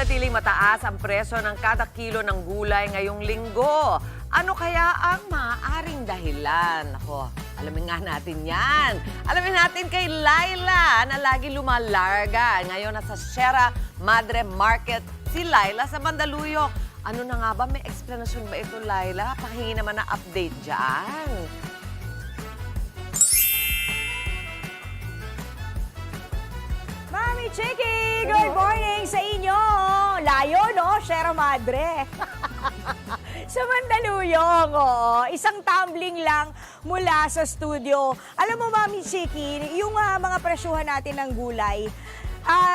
nanatiling mataas ang presyo ng kada kilo ng gulay ngayong linggo. Ano kaya ang maaaring dahilan? Ako, alamin nga natin yan. Alamin natin kay Laila na lagi lumalarga. Ngayon nasa Sierra Madre Market si Laila sa Mandaluyong. Ano na nga ba? May explanation ba ito, Laila? Pahingi naman na update dyan. Mami Chiki, good morning sa inyo. Layo, no? Sierra Madre. Sa Mandaluyong, isang tumbling lang mula sa studio. Alam mo, Mami Chiki, yung mga presyuhan natin ng gulay,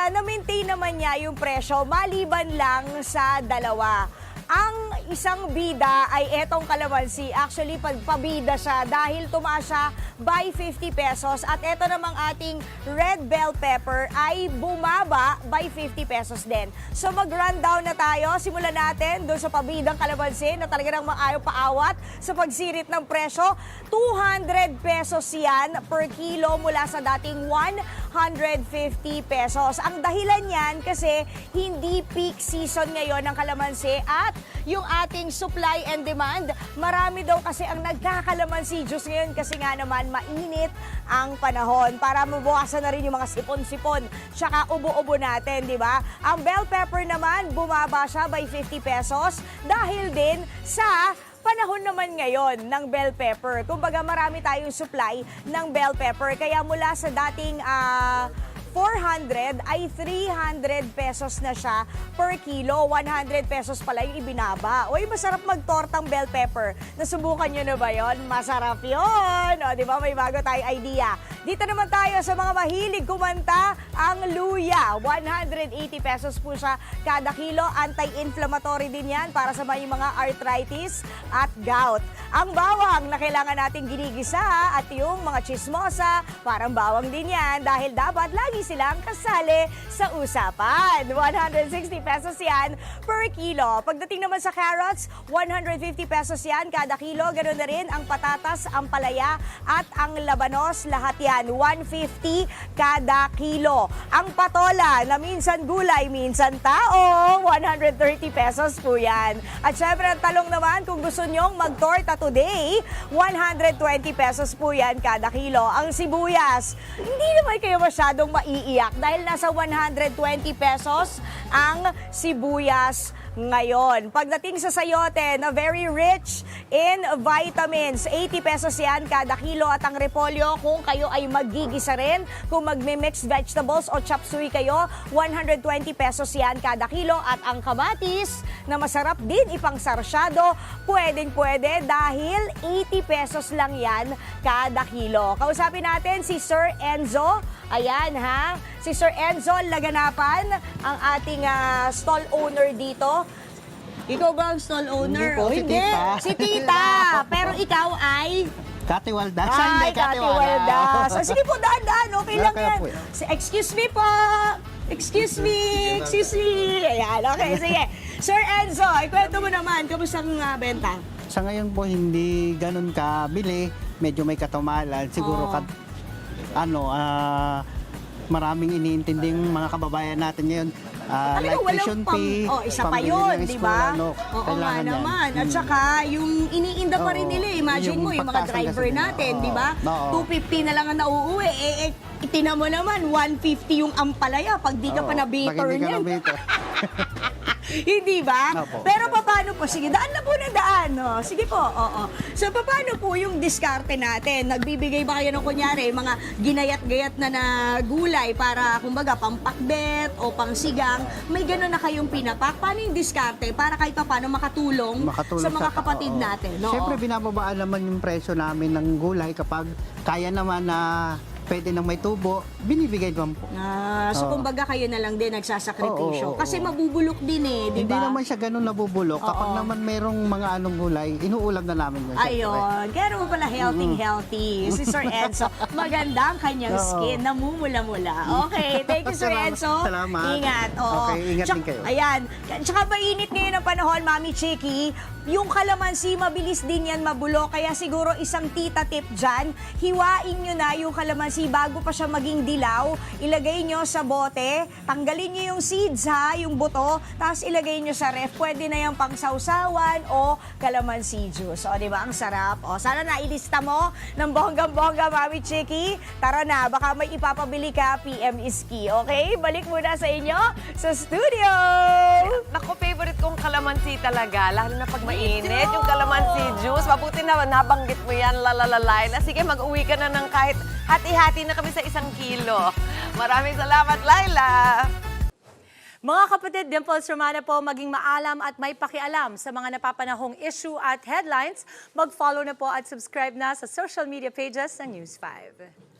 na-maintain naman niya yung presyo maliban lang sa dalawa. Ang isang bida ay etong kalamansi. Actually, pabida siya dahil tumaas siya by 50 pesos. At eto namang ating red bell pepper ay bumaba by 50 pesos din. So mag-rundown na tayo. Simulan natin doon sa pabidang kalamansi na talaga nang maayaw paawat sa pagsirit ng presyo. 200 pesos yan per kilo mula sa dating 150 pesos. Ang dahilan yan kasi hindi peak season ngayon ng kalamansi at yung ating supply and demand, marami daw kasi ang nagkakalamansi juice ngayon kasi nga naman mainit ang panahon para mabawasan na rin yung mga sipon-sipon tsaka ubo-ubo natin, di ba? Ang bell pepper naman, bumaba siya by 50 pesos dahil din sa panahon naman ngayon ng bell pepper. Kumbaga marami tayong supply ng bell pepper kaya mula sa dating 400 ay 300 pesos na siya per kilo. 100 pesos pala yung ibinaba. Uy, masarap magtortang bell pepper. Nasubukan nyo na ba yun? Masarap yun! O, di ba? May bago tayong idea. Dito naman tayo sa mga mahilig kumanta, ang luya. 180 pesos po siya kada kilo. Anti-inflammatory din yan para sa mga arthritis at gout. Ang bawang na kailangan natin ginigisa at yung mga chismosa, parang bawang din yan dahil dapat lagi silang kasali sa usapan. 160 pesos yan per kilo. Pagdating naman sa carrots, 150 pesos yan kada kilo. Ganun na rin ang patatas, ang palaya at ang labanos. Lahat yan, 150 kada kilo. Ang patola na minsan gulay, minsan tao, 130 pesos po yan. At syempre, ang talong naman, kung gusto nyong magtorta today, 120 pesos po yan kada kilo. Ang sibuyas, hindi naman kayo masyadong maiiyak dahil nasa 120 pesos ang sibuyas ngayon. Pagdating sa sayote na very rich in vitamins, 80 pesos yan kada kilo. At ang repolyo, kung kayo ay magigisa rin, kung magme-mixed vegetables o chop suey kayo, 120 pesos yan kada kilo. At ang kamatis na masarap din ipang sarsyado, pwedeng-pwede dahil 80 pesos lang yan kada kilo. Kausapin natin si Sir Enzo. Ayan ha, si Sir Enzo Laganapan, ang ating stall owner dito. Ikaw ba ang stall owner? Hindi po, si Tita. Si Tita. Pero ikaw ay? Katiwaldas. Ay, Katiwaldas. Sige po, daan-daan. Okay lang Kaya yan. po yan. Excuse me po. Excuse me. Excuse me. Ayan, okay, sige. Sir Enzo, ikwento mo naman, kamusta ang benta? Sa ngayon po, hindi ganun kabili. Medyo may katamalan. Siguro maraming iniintindi yung mga kababayan natin ngayon. Like tuition fee, isa pa pambili yun, ng di school, ba? ano, Oo nga kailangan yan. naman. At saka, yung iniinda pa rin nila, imagine yung mo, yung mga pagtaas ng driver gasolina. natin, Oo. di ba? Oo. 250 na lang ang nauuwi. Itina mo naman, 150 yung ampalaya pag di ka pa na-bater Pag hindi ka niyan. na-bater. Hindi ba? Opo. Pero paano po? Sige, daan na po na daan. No? Sige po, oo. So, paano po yung diskarte natin? Nagbibigay ba kayo ng kunyari, mga ginayat-gayat na gulay para, kumbaga, pampakbet o pangsigang? May gano'n na kayong pinapak? Paano yung diskarte para kahit pa paano makatulong sa mga kapatid natin? No? Siyempre, binababaan naman yung presyo namin ng gulay kapag kaya naman na pwede nang may tubo, binibigay naman po. So, kumbaga kayo na lang din nagsasakripisyo. Oo. Kasi mabubulok din eh, di Hindi ba? naman siya ganun nabubulok. Kapag naman merong mga anong gulay, inuulam na namin yun. Ayun. Kaya mo pala healthy. Si Sir Enzo, maganda ang kanyang skin, namumula-mula. Okay, thank you, Sir Enzo. Salamat. Ingat. Oo. Okay, ingat din kayo. Ayan. Tsaka mainit ngayon ang panahon, Mami Chiki. Yung kalamansi, mabilis din yan mabulok. Kaya siguro isang tita tip dyan, hiwain nyo na yung kalamansi kalamansi bago pa siya maging dilaw. Ilagay nyo sa bote, tanggalin nyo yung seeds ha, yung buto, tapos ilagay nyo sa ref. Pwede na yung pangsawsawan o kalamansi juice. O, di ba? Ang sarap. O, sana nailista mo ng bonggang-bongga, Mami Chiki. Tara na, baka may ipapabili ka, PM Iski. Okay? Balik muna sa inyo sa studio! Naku, favorite kong kalamansi talaga. Lalo na pag mainit, yung kalamansi juice. Mabuti na nabanggit mo yan, lalalalay. Na sige, mag-uwi ka na ng kahit hati-hati na kami sa 1 kilo. Maraming salamat, Laila! Mga kapatid, Dimples Romana po, maging maalam at may pakialam sa mga napapanahong issue at headlines. Mag-follow na po at subscribe na sa social media pages ng News 5.